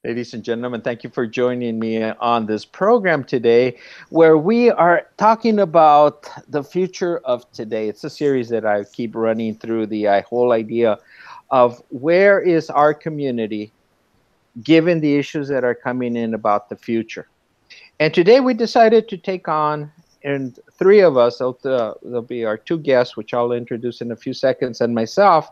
Ladies and gentlemen, thank you for joining me on this program today, where we are talking about the future of today. It's a series that I keep running through the whole idea of where is our community given the issues that are coming in about the future. And today we decided to take on, and three of us, there'll be our two guests, which I'll introduce in a few seconds, and myself,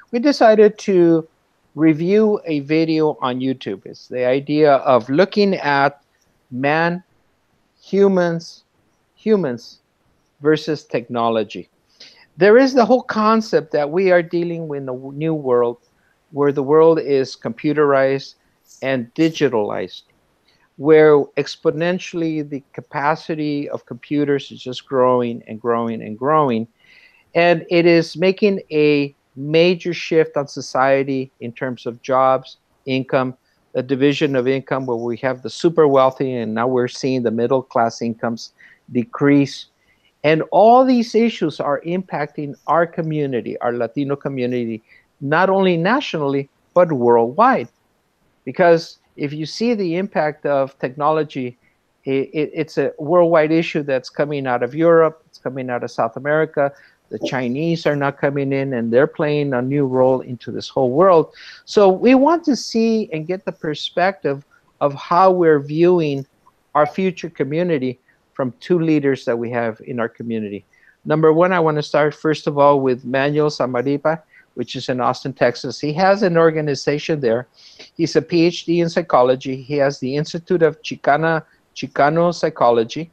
we decided to review a video on YouTube. It's the idea of looking at man, humans, humans versus technology. There is the whole concept that we are dealing with a new world where the world is computerized and digitalized, where exponentially the capacity of computers is just growing and growing and growing. And it is making a major shift on society in terms of jobs, income, a division of income where we have the super wealthy and now we're seeing the middle class incomes decrease. And all these issues are impacting our community, our Latino community, not only nationally, but worldwide. Because if you see the impact of technology, it's a worldwide issue that's coming out of Europe, it's coming out of South America. The Chinese are now coming in and they're playing a new role into this whole world. So we want to see and get the perspective of how we're viewing our future community from two leaders that we have in our community. Number one, I want to start first of all with Manuel Zamarripa, which is in Austin, Texas. He has an organization there. He's a PhD in psychology. He has the Institute of Chicano Psychology.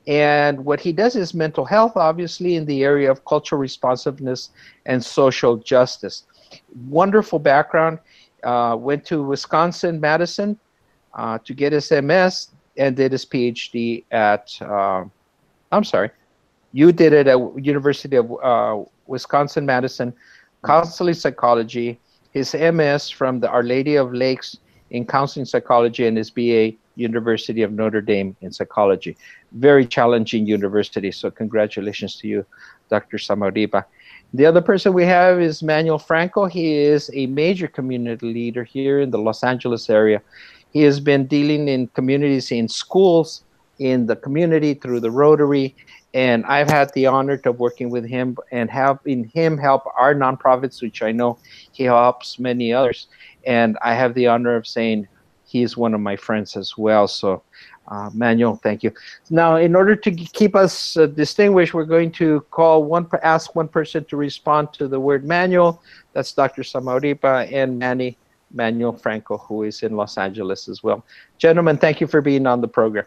And what he does is mental health, obviously, in the area of cultural responsiveness and social justice. Wonderful background. Went to Wisconsin, Madison to get his MS and did his PhD at, I'm sorry, you did it at University of Wisconsin, Madison, counseling psychology, his MS from the Our Lady of Lakes in counseling psychology, and his BA, University of Notre Dame in psychology. Very challenging university, so congratulations to you, Dr. Zamarripa. The other person we have is Manuel Franco. He is a major community leader here in the Los Angeles area. He has been dealing in communities, in schools, in the community through the Rotary, and I've had the honor of working with him and helping him help our nonprofits, which I know he helps many others. And I have the honor of saying he is one of my friends as well. So, Manuel, thank you. Now, in order to keep us distinguished, we're going to ask one person to respond to the word Manuel. That's Dr. Zamarripa, and Manuel Franco, who is in Los Angeles as well. Gentlemen, thank you for being on the program.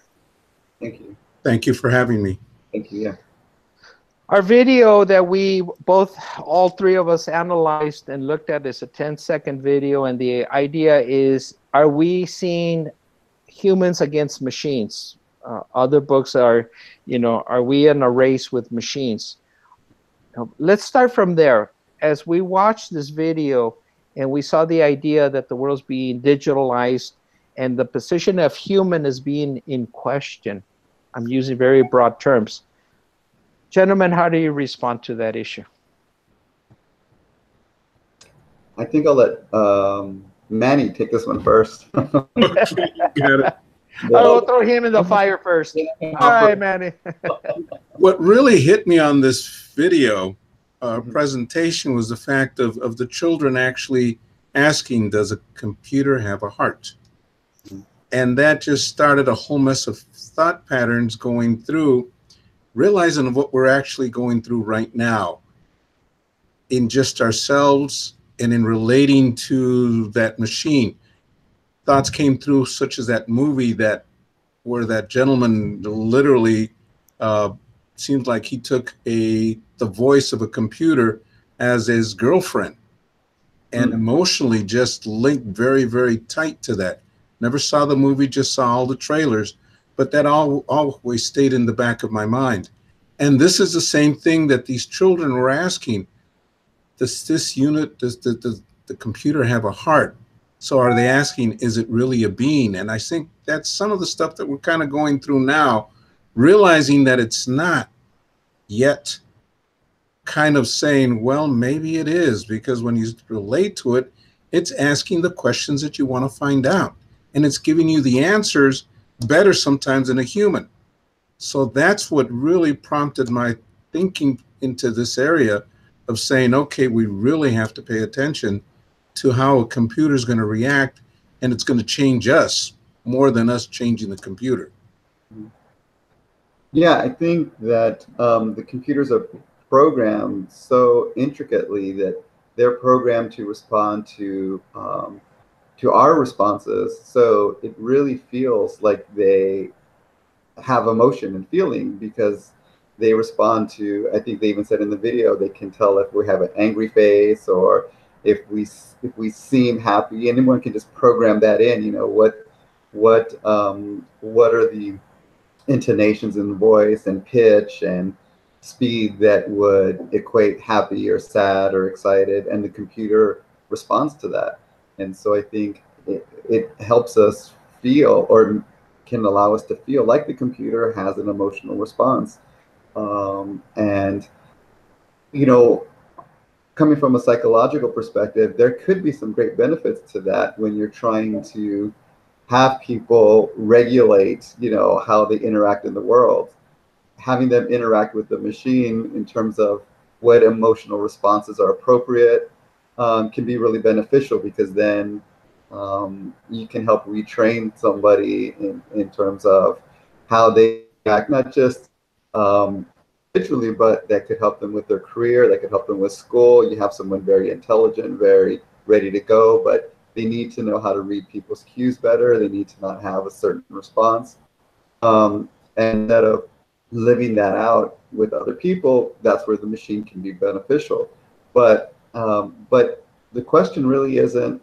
Thank you. Thank you for having me. Thank you, yeah. Our video that all three of us analyzed and looked at is a 10-second video, and the idea is, are we seeing humans against machines? Other books are, are we in a race with machines? Let's start from there. As we watched this video and we saw the idea that the world's being digitalized and the position of human is being in question, I'm using very broad terms. Gentlemen, how do you respond to that issue? I think I'll let Manny take this one first. I will throw him in the fire first. All right, Manny. What really hit me on this video presentation was the fact of the children actually asking, does a computer have a heart? And that just started a whole mess of thought patterns going through, realizing what we're actually going through right now in just ourselves and in relating to that machine. Thoughts came through, such as that movie where that gentleman literally seems like he took the voice of a computer as his girlfriend and emotionally just linked very, very tight to that. Never saw the movie, just saw all the trailers, but that always stayed in the back of my mind. And this is the same thing that these children were asking. Does the computer have a heart? So are they asking, is it really a being? And I think that's some of the stuff that we're kind of going through now, realizing that it's not yet, kind of saying, well, maybe it is, because when you relate to it, it's asking the questions that you want to find out. and it's giving you the answers better sometimes than a human. So that's what really prompted my thinking into this area of saying, okay, we really have to pay attention to how a computer is going to react, and it's going to change us more than us changing the computer. Yeah, I think that the computers are programmed so intricately that they're programmed to respond to our responses. So it really feels like they have emotion and feeling because they respond to, I think they even said in the video, they can tell if we have an angry face or if we seem happy. Anyone can just program that in, you know, what are the intonations in the voice and pitch and speed that would equate happy or sad or excited, and the computer responds to that. And so I think it helps us feel, or can allow us to feel like the computer has an emotional response. And, you know, coming from a psychological perspective, there could be some great benefits to that when you're trying to have people regulate, you know, how they interact in the world. Having them interact with the machine in terms of what emotional responses are appropriate can be really beneficial, because then you can help retrain somebody in terms of how they act, not just individually, but that could help them with their career, that could help them with school. You have someone very intelligent, very ready to go, but they need to know how to read people's cues better. They need to not have a certain response. And instead of living that out with other people, that's where the machine can be beneficial. But the question really isn't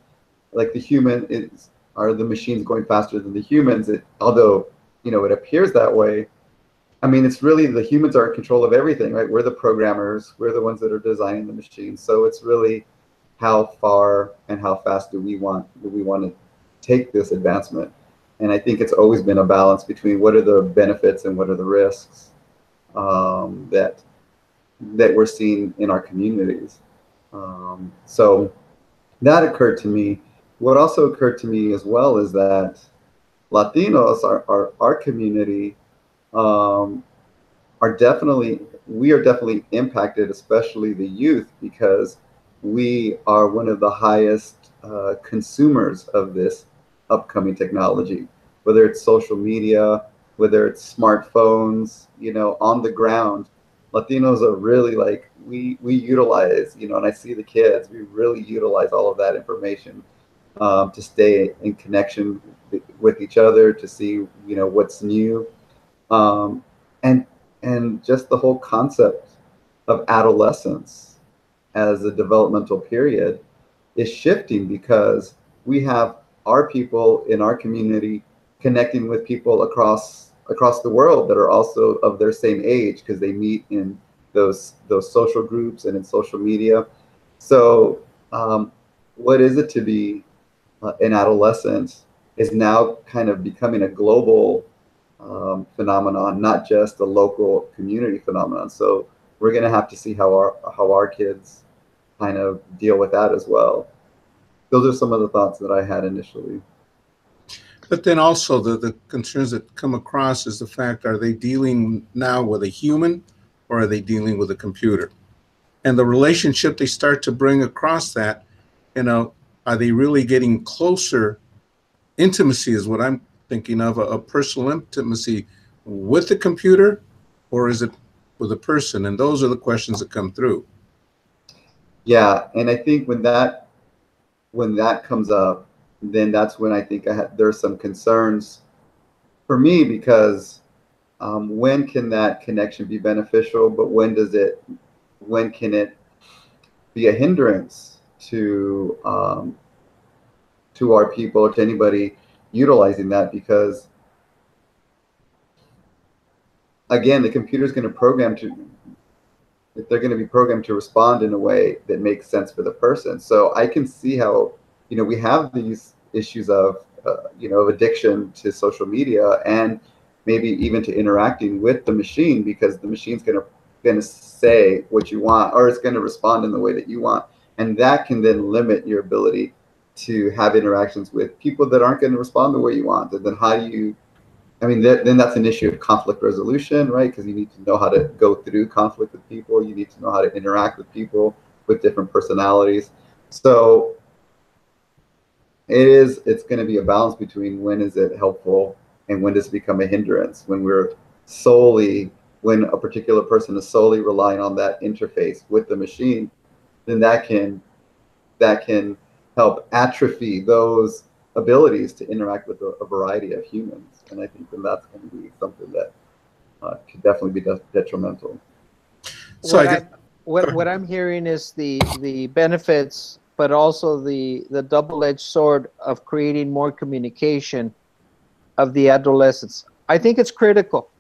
like the human is, are the machines going faster than the humans? Although, you know, it appears that way. I mean, it's really the humans are in control of everything, right? We're the programmers. We're the ones that are designing the machines. So it's really how far and how fast do we want to take this advancement? And I think it's always been a balance between what are the benefits and what are the risks that we're seeing in our communities. So that occurred to me. What also occurred to me as well is that Latinos, our community, we are definitely impacted, especially the youth, because we are one of the highest consumers of this upcoming technology, whether it's social media, whether it's smartphones, you know, on the ground. Latinos are really like, we utilize, you know, and I see the kids, we really utilize all of that information to stay in connection with each other, to see, you know, what's new. And just the whole concept of adolescence as a developmental period is shifting, because we have our people in our community connecting with people across the world that are also of their same age, because they meet in those social groups and in social media. So what is it to be an adolescent is now kind of becoming a global phenomenon, not just a local community phenomenon. So we're going to have to see how our kids kind of deal with that as well. Those are some of the thoughts that I had initially. But then also the concerns that come across is the fact, are they dealing now with a human or are they dealing with a computer? And the relationship they start to bring across that, you know, are they really getting closer? Intimacy is what I'm thinking of, a personal intimacy with the computer, or is it with a person? And those are the questions that come through. Yeah, and I think when that comes up, then that's when I think there's some concerns for me, because when can that connection be beneficial, but when can it be a hindrance to our people, or to anybody utilizing that? Because again, the computer's going to they're going to be programmed to respond in a way that makes sense for the person. So I can see how, you know, we have these issues of, you know, of addiction to social media, and maybe even to interacting with the machine, because the machine's going to say what you want, or it's going to respond in the way that you want. And that can then limit your ability to have interactions with people that aren't going to respond the way you want. And then how do you, I mean, then that's an issue of conflict resolution, right? Because you need to know how to go through conflict with people. You need to know how to interact with people with different personalities. So it's going to be a balance between when is it helpful and when does it become a hindrance. When a particular person is solely relying on that interface with the machine, then that can help atrophy those abilities to interact with a variety of humans. And I think that that's going to be something that could definitely be detrimental. So what I'm hearing is the benefits, but also the double-edged sword of creating more communication of the adolescents. I think it's critical.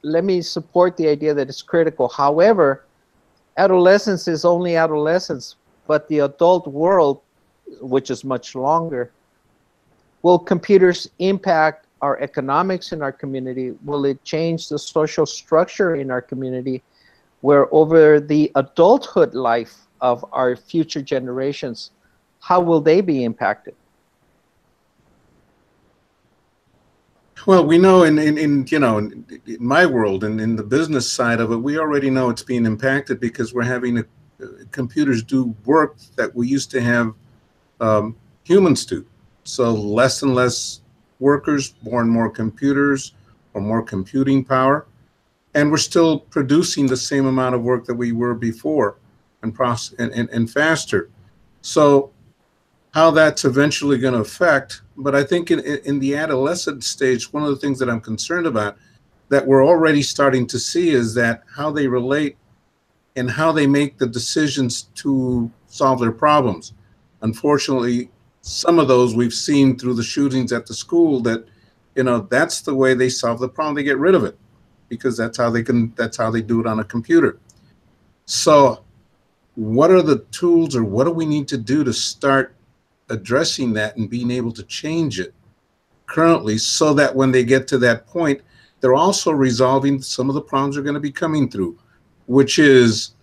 Let me support the idea that it's critical. However, adolescence is only adolescence, but the adult world, which is much longer, will computers impact our economics in our community? Will it change the social structure in our community, where over the adulthood life of our future generations, how will they be impacted? Well, we know in my world and in the business side of it, we already know it's being impacted because we're having computers do work that we used to have humans do. So less and less workers, more and more computers, or more computing power, and we're still producing the same amount of work that we were before, and faster. So how that's eventually going to affect, but I think in the adolescent stage, one of the things that I'm concerned about that we're already starting to see is that how they relate and how they make the decisions to solve their problems. Unfortunately, some of those we've seen through the shootings at the school that, that's the way they solve the problem. They get rid of it because that's how they do it on a computer. So what are the tools, or what do we need to do to start addressing that and being able to change it currently, so that when they get to that point, they're also resolving some of the problems they're going to be coming through, which is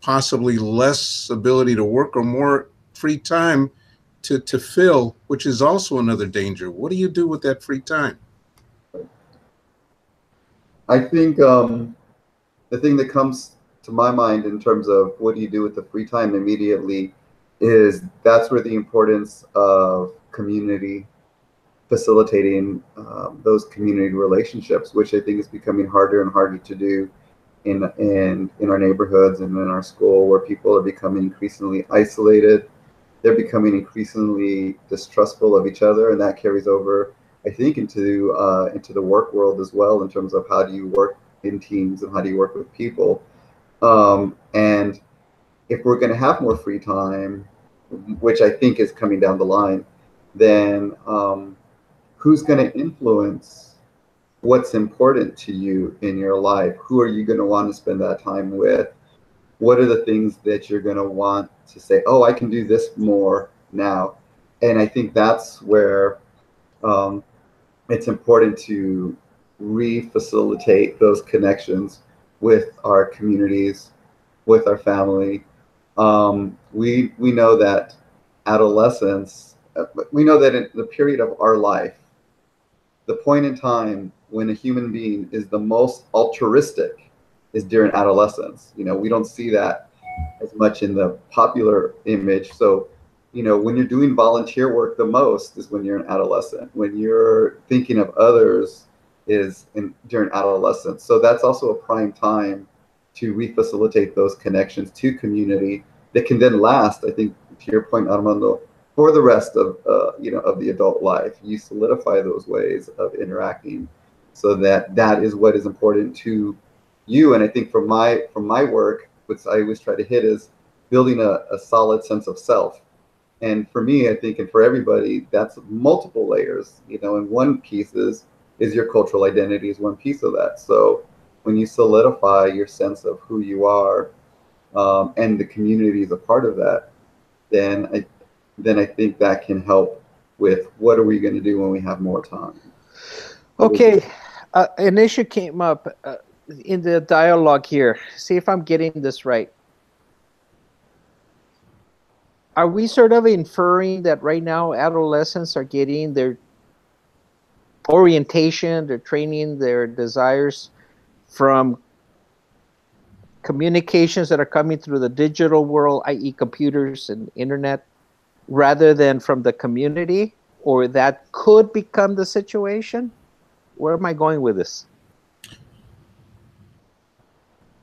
possibly less ability to work or more free time to fill, which is also another danger. What do you do with that free time? I think the thing that comes to my mind in terms of what do you do with the free time immediately is that's where the importance of community, facilitating those community relationships, which I think is becoming harder and harder to do in our neighborhoods and in our school, where people are becoming increasingly isolated. They're becoming increasingly distrustful of each other, and that carries over, I think, into the work world as well, in terms of how do you work in teams and how do you work with people. And if we're going to have more free time, which I think is coming down the line, then who's going to influence what's important to you in your life? Who are you going to want to spend that time with? What are the things that you're going to want to say, oh, I can do this more now? And I think that's where it's important to re-facilitate those connections with our communities, with our family. We know that adolescence, we know that in the period of our life, the point in time when a human being is the most altruistic is during adolescence. We don't see that as much in the popular image. So, when you're doing volunteer work the most is when you're an adolescent. When you're thinking of others is during adolescence. So that's also a prime time to refacilitate those connections to community that can then last, I think, to your point, Armando, for the rest of of the adult life. You solidify those ways of interacting, so that is what is important to you. And I think from my work, which I always try to hit, is building a solid sense of self. And for me, I think, and for everybody, that's multiple layers. And one piece is your cultural identity is one piece of that. So when you solidify your sense of who you are, and the community is a part of that, then I think that can help with what are we going to do when we have more time. Okay, an issue came up in the dialogue here. See if I'm getting this right. are we sort of inferring that right now adolescents are getting their orientation, their training, their desires from communications that are coming through the digital world, i.e. computers and internet, rather than from the community? Or that could become the situation? Where am I going with this?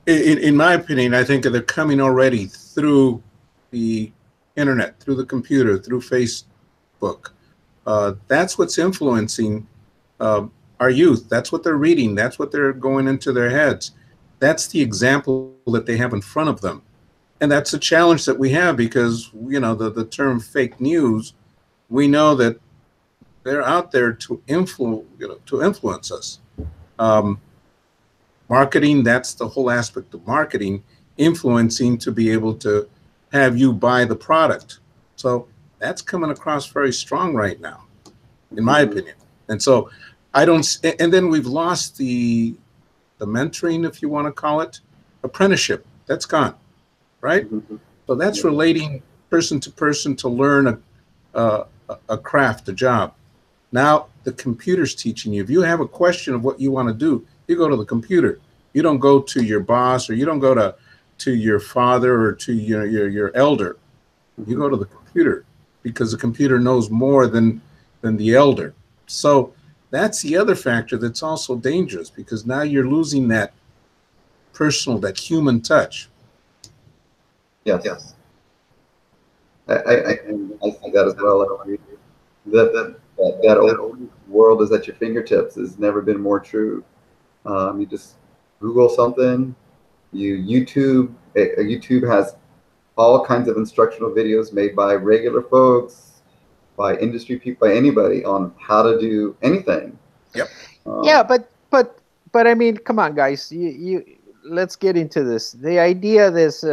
In my opinion, I think they're coming already through the internet, through the computer, through Facebook. That's what's influencing our youth. That's what they're reading. That's what they're going into their heads. That's the example that they have in front of them. And that's a challenge that we have because, you know, the term fake news, we know that they're out there to influence us. Marketing, that's the whole aspect of marketing, influencing to be able to have you buy the product. So that's coming across very strong right now, in my opinion. And so I don't, and then we've lost the mentoring, if you want to call it, apprenticeship. That's gone, right? So that's relating person to person to learn a craft, a job. Now the computer's teaching you. If you have a question of what you want to do, you go to the computer. You don't go to your boss, or you don't go to your father or to your elder. You go to the computer because the computer knows more than the elder. So that's the other factor that's also dangerous, because now you're losing that personal, that human touch. Yes. Yes. I see that as well. That old world is at your fingertips has never been more true. You just Google something, YouTube has all kinds of instructional videos made by regular folks, by industry people, by anybody on how to do anything. Yep. Yeah, but I mean, come on, guys, you let's get into this. The idea of this,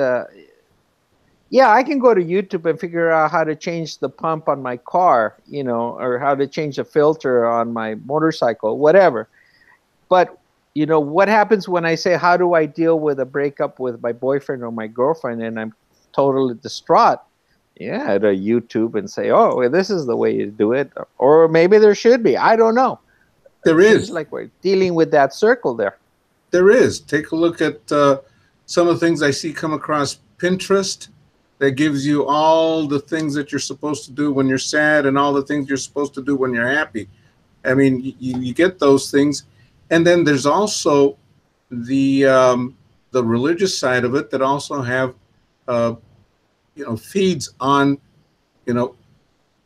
yeah, I can go to YouTube and figure out how to change the pump on my car, you know, or how to change the filter on my motorcycle, whatever. But, you know, what happens when I say, how do I deal with a breakup with my boyfriend or my girlfriend, and I'm totally distraught? Yeah, to YouTube and say, oh, well, this is the way you do it. Or maybe there should be. I don't know. There it is. Seems like we're dealing with that circle there. There is. Take a look at some of the things I see come across Pinterest. That gives you all the things that you're supposed to do when you're sad and all the things you're supposed to do when you're happy. I mean, you get those things. And then there's also the religious side of it that also have, you know, feeds on, you know,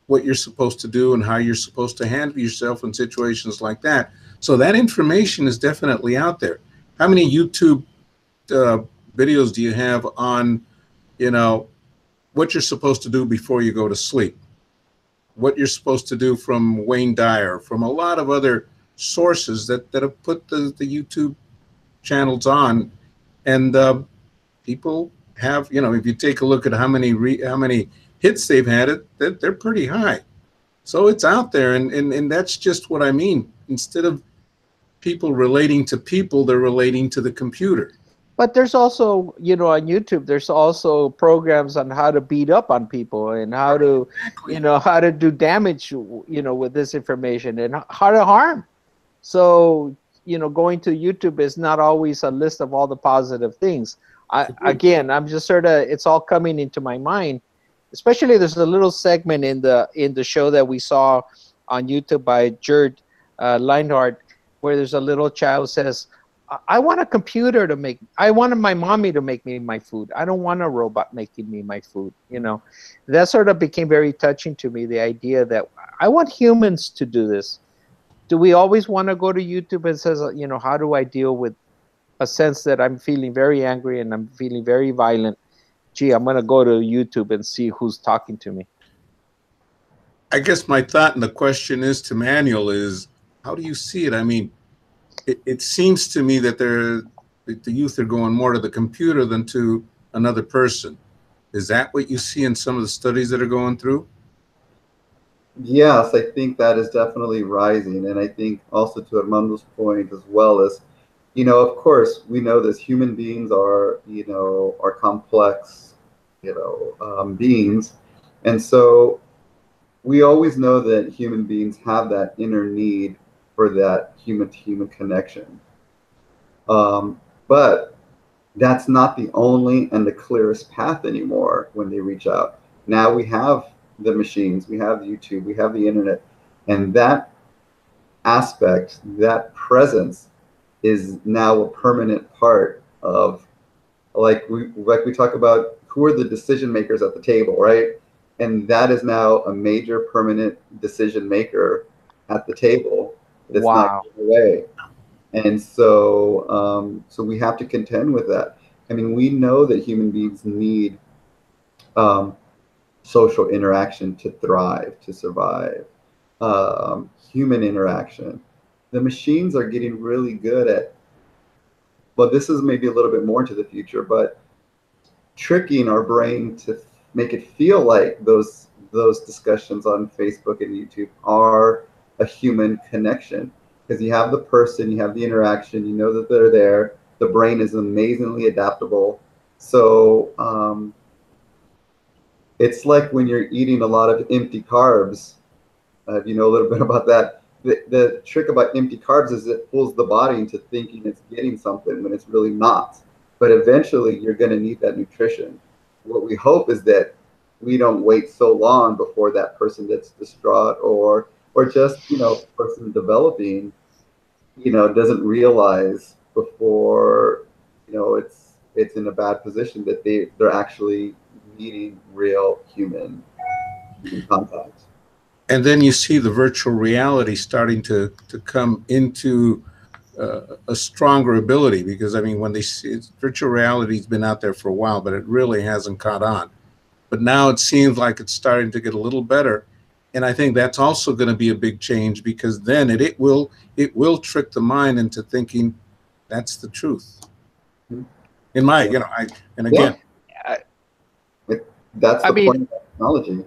what you're supposed to do and how you're supposed to handle yourself in situations like that. So that information is definitely out there. How many YouTube videos do you have on, you know, what you're supposed to do before you go to sleep, what you're supposed to do from Wayne Dyer, from a lot of other sources that have put the YouTube channels on, and people have, you know, if you take a look at how many hits they've had, they're pretty high. So it's out there, and that's just what I mean. Instead of people relating to people, they're relating to the computer. But there's also, you know, on YouTube, there's also programs on how to beat up on people and how to, you know, how to do damage, you know, with this information and how to harm. So, you know, going to YouTube is not always a list of all the positive things. Again, I'm just sort of, it's all coming into my mind. Especially there's a little segment in the show that we saw on YouTube by Gerd Leonhard, where there's a little child who says, I want a computer to make, I wanted my mommy to make me my food. I don't want a robot making me my food, you know. That sort of became very touching to me, the idea that I want humans to do this. Do we always want to go to YouTube and says, you know, how do I deal with a sense that I'm feeling very angry and I'm feeling very violent? Gee, I'm going to go to YouTube and see who's talking to me. I guess my thought and the question is to Manuel is, how do you see it? I mean, it seems to me that the youth are going more to the computer than to another person. Is that what you see in some of the studies that are going through? Yes, I think that is definitely rising. And I think also to Armando's point as well as, you know, of course, we know this human beings are, you know, are complex, you know, beings. And so we always know that human beings have that inner need for that human-to-human connection. But that's not the only and the clearest path anymore when they reach out. Now we have the machines, we have YouTube, we have the internet, and that aspect, that presence is now a permanent part of, like we talk about, who are the decision makers at the table, right? And that is now a major permanent decision maker at the table that's not going away. And so so we have to contend with that. I mean, we know that human beings need social interaction to thrive, to survive, human interaction. The machines are getting really good at, well, this is maybe a little bit more into the future, but tricking our brain to make it feel like those discussions on Facebook and YouTube are a human connection. Because you have the person, you have the interaction, you know that they're there. The brain is amazingly adaptable. So it's like when you're eating a lot of empty carbs, you know a little bit about that. The trick about empty carbs is it fools the body into thinking it's getting something when it's really not. But eventually you're going to need that nutrition. What we hope is that we don't wait so long before that person gets distraught, or just, you know, person developing, you know, doesn't realize before, you know, it's in a bad position that they're actually needing real human contact. And then you see the virtual reality starting to come into a stronger ability, because I mean, when they see virtual reality's been out there for a while, but it really hasn't caught on. But now it seems like it's starting to get a little better. And I think that's also going to be a big change, because then it will trick the mind into thinking that's the truth. In my, you know, and again, that's the point of technology.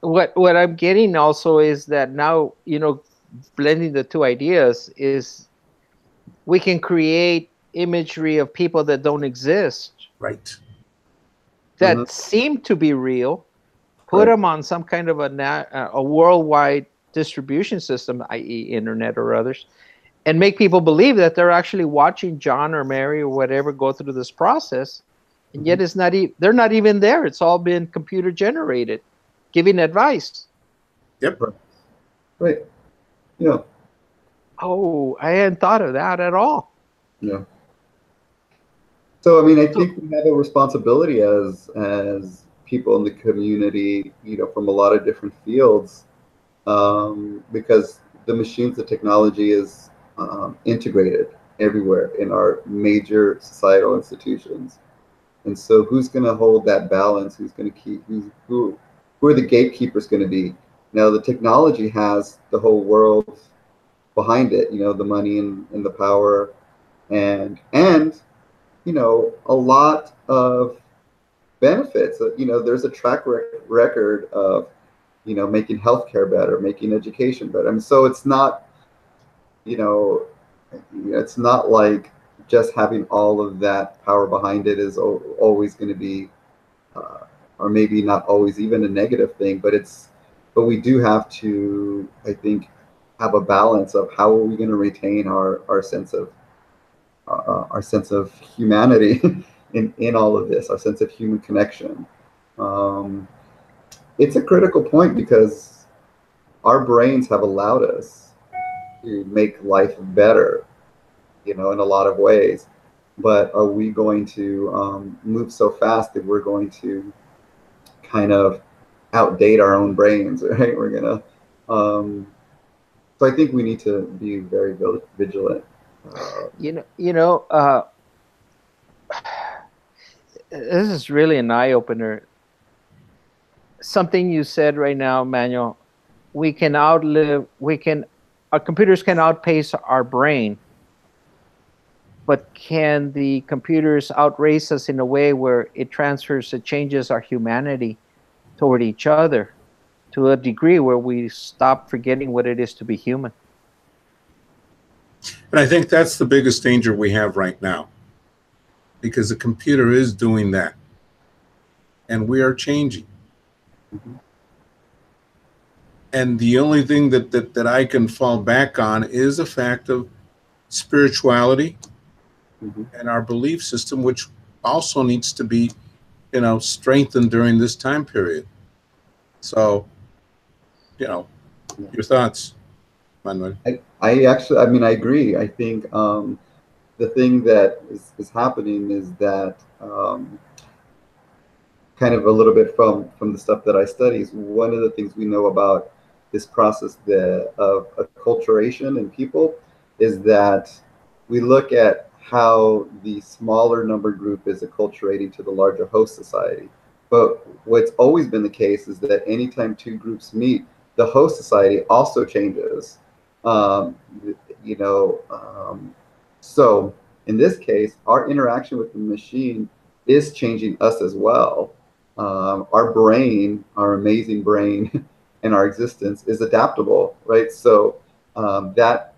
What I'm getting also is that now, you know, blending the two ideas is we can create imagery of people that don't exist. Right. That seem to be real, put them on some kind of a worldwide distribution system, i.e. internet or others, and make people believe that they're actually watching John or Mary or whatever go through this process, and yet it's not. They're not even there. It's all been computer generated, giving advice. Yep. Right. Yeah. Oh, I hadn't thought of that at all. Yeah. So, I mean, I think we have a responsibility as people in the community, you know, from a lot of different fields, because the machines, the technology is integrated everywhere in our major societal institutions. And so who's going to hold that balance? Who's going to keep, who are the gatekeepers going to be? Now, the technology has the whole world behind it, you know, the money and the power, and you know, a lot of benefits. You know, there's a track record of, you know, making healthcare better, making education better. And so it's not, you know, it's not like just having all of that power behind it is always going to be, or maybe not always even a negative thing, but we do have to, I think, have a balance of how are we going to retain our sense of humanity in all of this, our sense of human connection. It's a critical point, because our brains have allowed us to make life better, you know, in a lot of ways. But are we going to move so fast that we're going to kind of outdate our own brains, right? We're gonna. So I think we need to be very vigilant. This is really an eye-opener. Something you said right now, Manuel, our computers can outpace our brain, but can the computers outrace us in a way where it changes our humanity toward each other to a degree where we stop forgetting what it is to be human? And I think that's the biggest danger we have right now, because the computer is doing that, and we are changing. Mhm. And the only thing that I can fall back on is the fact of spirituality Mhm. and our belief system, which also needs to be, strengthened during this time period. So, Yeah. your thoughts, Manuel? I actually, I mean, I agree. I think the thing that is happening is that kind of a little bit from the stuff that I study is one of the things we know about this process of acculturation in people is that we look at how the smaller number group is acculturating to the larger host society. But what's always been the case is that anytime two groups meet, the host society also changes. Um, you know, so in this case, our interaction with the machine is changing us as well. Our brain, our amazing brain, and our existence is adaptable, right? So that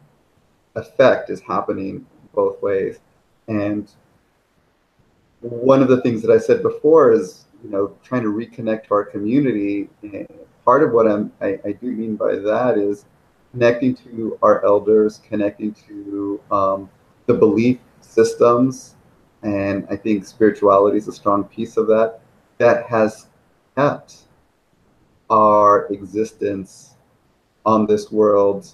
effect is happening both ways. And one of the things that I said before is, trying to reconnect to our community. And part of what I do mean by that is connecting to our elders, connecting to the belief systems. And I think spirituality is a strong piece of that, that has kept our existence on this world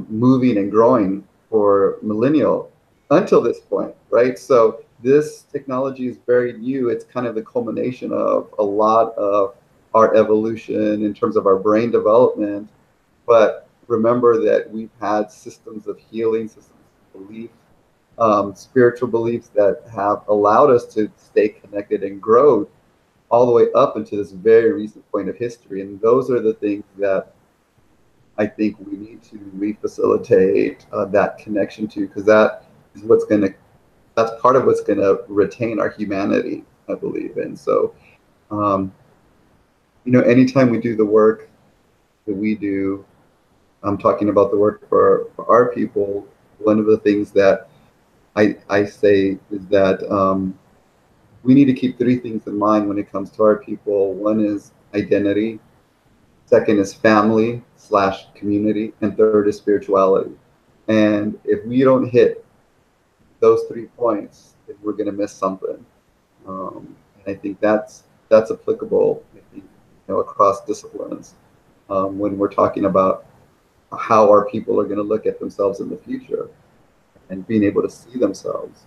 moving and growing for millennial until this point, right? So this technology is very new. It's kind of the culmination of a lot of our evolution in terms of our brain development. But remember that we've had systems of healing, systems of belief, spiritual beliefs that have allowed us to stay connected and grow all the way up into this very recent point of history. And those are the things that I think we need to refacilitate that connection to, because that is that's part of what's gonna retain our humanity, I believe. And so, um, anytime we do the work that we do, I'm talking about the work for our people. One of the things that I say is that we need to keep three things in mind when it comes to our people. One is identity. Second is family / community, and third is spirituality. And if we don't hit those 3 points, then we're going to miss something. And I think that's applicable, I think, across disciplines when we're talking about how our people are going to look at themselves in the future and being able to see themselves.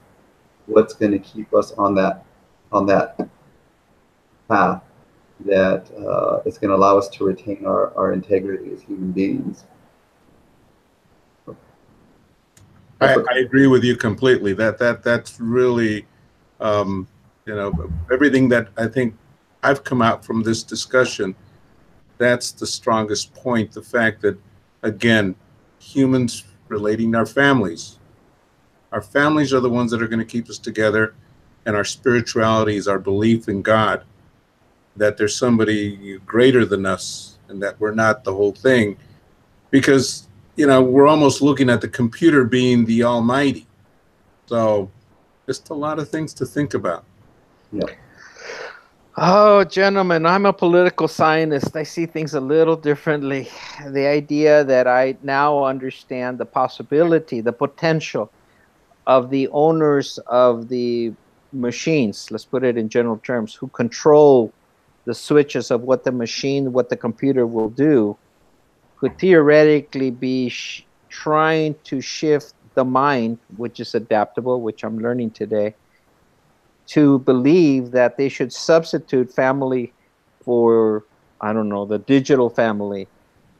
What's going to keep us on that path that is going to allow us to retain our integrity as human beings. I agree with you completely. That's really, um, everything that I think I've come out from this discussion. That's the strongest point. The fact that, again, humans relating to our families. Our families are the ones that are going to keep us together, and our spirituality is our belief in God, that there's somebody greater than us, and that we're not the whole thing. Because, we're almost looking at the computer being the almighty. So just a lot of things to think about. Yeah. Oh, gentlemen, I'm a political scientist. I see things a little differently. The idea that I now understand the possibility, the potential of the owners of the machines, let's put it in general terms, who control the switches of what the machine, what the computer will do, could theoretically be trying to shift the mind, which is adaptable, which I'm learning today, to believe that they should substitute family for, I don't know, the digital family,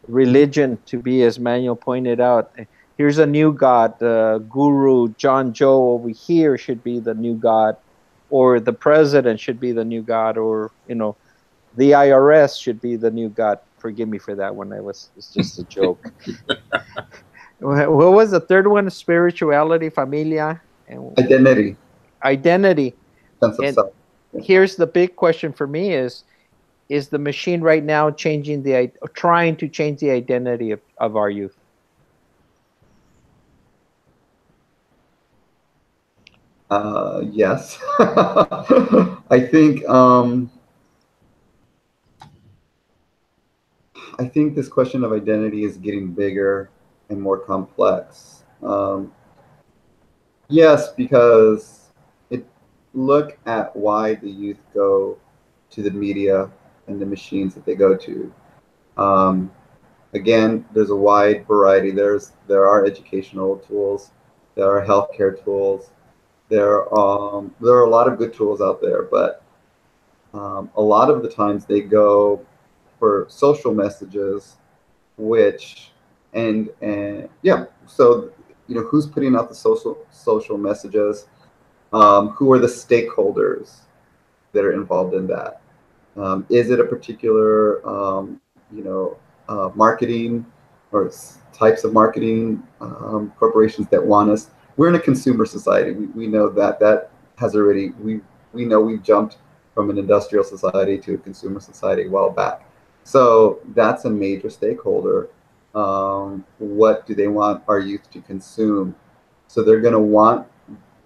religion to be, as Manuel pointed out. Here's a new God, Guru John Joe over here should be the new God, or the president should be the new God, or the IRS should be the new God. Forgive me for that one. It's just a joke. What was the third one? Spirituality, familia, and Identity, identity. sense of And self. Yeah. here's the big question for me: is the machine right now trying to change the identity of our youth? Yes. I think I think this question of identity is getting bigger and more complex. Yes, because look at why the youth go to the media and the machines that they go to. Um, Again, there's a wide variety. There are educational tools, there are healthcare tools, there are a lot of good tools out there, but a lot of the times they go for social messages, which and yeah. So who's putting out the social messages? Who are the stakeholders that are involved in that? Is it a particular marketing or types of marketing corporations that want us? We're in a consumer society. We know that has already we know we've jumped from an industrial society to a consumer society a while back. So that's a major stakeholder. What do they want our youth to consume? So they're going to want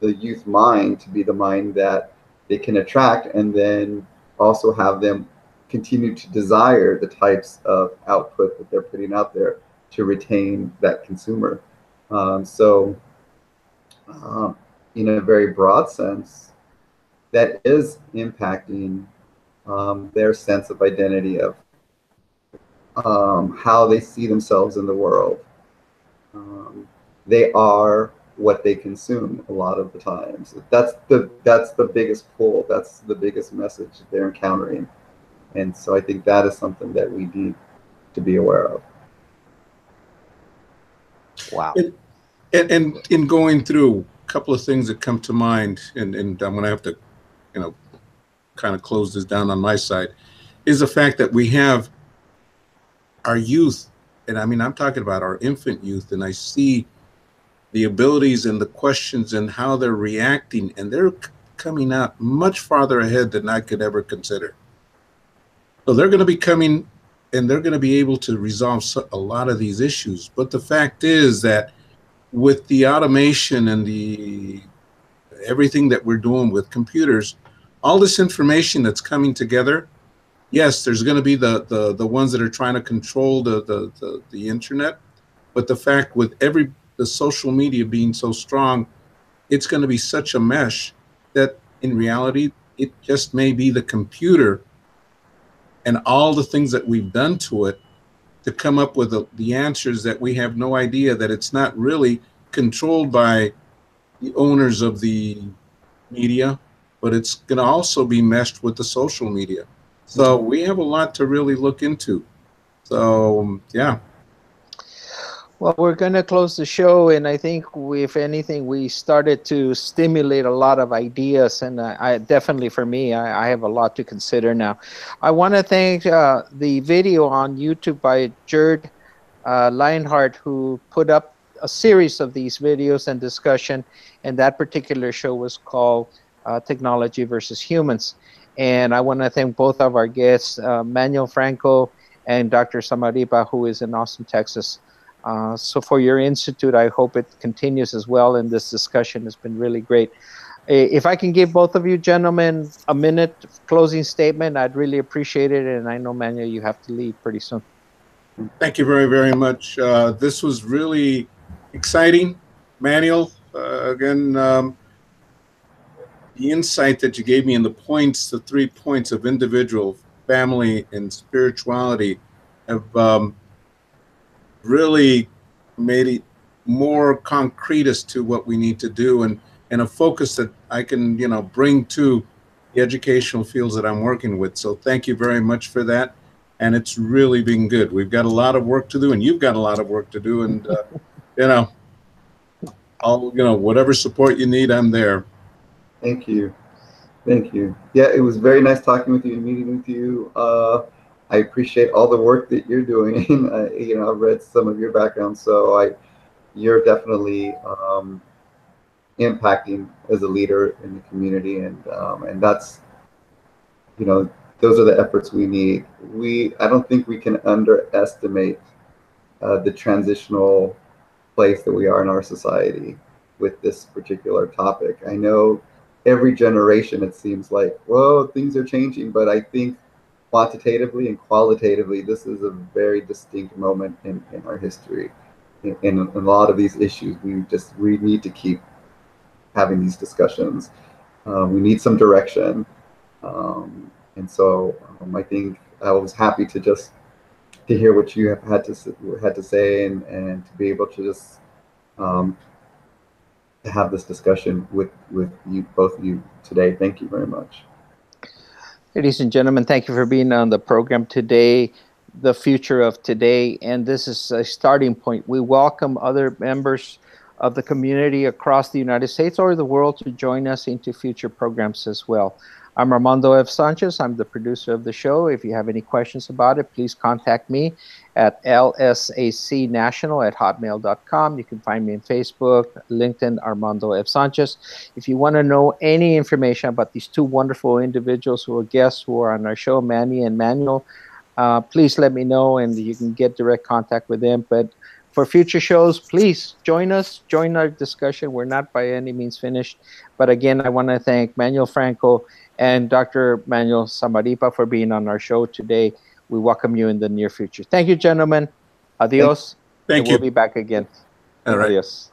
the youth mind to be the mind that they can attract, and then also have them continue to desire the types of output that they're putting out there to retain that consumer. So in a very broad sense, that is impacting their sense of identity, of how they see themselves in the world. They are what they consume a lot of the times. That's the biggest pull. That's the biggest message they're encountering. And so I think that is something that we need to be aware of. Wow. And in going through, a couple of things that come to mind, and I'm going to have to, kind of close this down on my side, is the fact that we have our youth, and I mean, I'm talking about our infant youth, and I see the abilities and the questions and how they're reacting, and they're coming out much farther ahead than I could ever consider. So they're going to be coming, and they're going to be able to resolve a lot of these issues. But the fact is that with the automation and everything that we're doing with computers, all this information that's coming together, yes, there's going to be the ones that are trying to control the internet, but the fact with the social media being so strong, it's going to be such a mesh that in reality, it just may be the computer and all the things that we've done to it to come up with the answers that we have no idea, that it's not really controlled by the owners of the media, but it's going to also be meshed with the social media. So we have a lot to really look into. So, yeah. Well, we're going to close the show, and I think if anything, we started to stimulate a lot of ideas, and I definitely, for me, I have a lot to consider now. I want to thank the video on YouTube by Gerd Leonhard, who put up a series of these videos and discussion, and that particular show was called Technology versus Humans. And I want to thank both of our guests, Manuel Franco and Dr. Zamarripa, who is in Austin, Texas. So for your institute, I hope it continues as well, and this discussion has been really great. If I can give both of you gentlemen a minute closing statement, I'd really appreciate it, and I know, Manuel, you have to leave pretty soon. Thank you very, very much. This was really exciting. Manuel, again, the insight that you gave me and the 3 points of individual, family, and spirituality have really made it more concrete as to what we need to do, and a focus that I can, bring to the educational fields that I'm working with. So thank you very much for that. And it's really been good. We've got a lot of work to do, and you've got a lot of work to do. And, whatever support you need, I'm there. Thank you. Thank you. Yeah, it was very nice talking with you and meeting with you. I appreciate all the work that you're doing. I've read some of your background, so you're definitely impacting as a leader in the community, and that's, those are the efforts we need. I don't think we can underestimate the transitional place that we are in our society with this particular topic. I know every generation, it seems like, well, things are changing, but I think quantitatively and qualitatively, this is a very distinct moment in our history. In a lot of these issues, we need to keep having these discussions. We need some direction. And so I think I was happy to hear what you have had to say, and to be able to just to have this discussion with you, both of you today. Thank you very much. Ladies and gentlemen, thank you for being on the program today, The Future of Today. And this is a starting point. We welcome other members of the community across the United States or the world to join us into future programs as well. I'm Armando F. Sanchez. I'm the producer of the show. If you have any questions about it, please contact me at lsacnational@hotmail.com. You can find me on Facebook, LinkedIn, Armando F. Sanchez. If you want to know any information about these two wonderful individuals who are guests who are on our show, Manny and Manuel, please let me know, and you can get direct contact with them. But for future shows, please join us, join our discussion. We're not by any means finished. But again, I want to thank Manuel Franco and Dr. Manuel Zamarripa for being on our show today. We welcome you in the near future. Thank you, gentlemen. Adios. Thank you. We'll be back again. All right. Adios.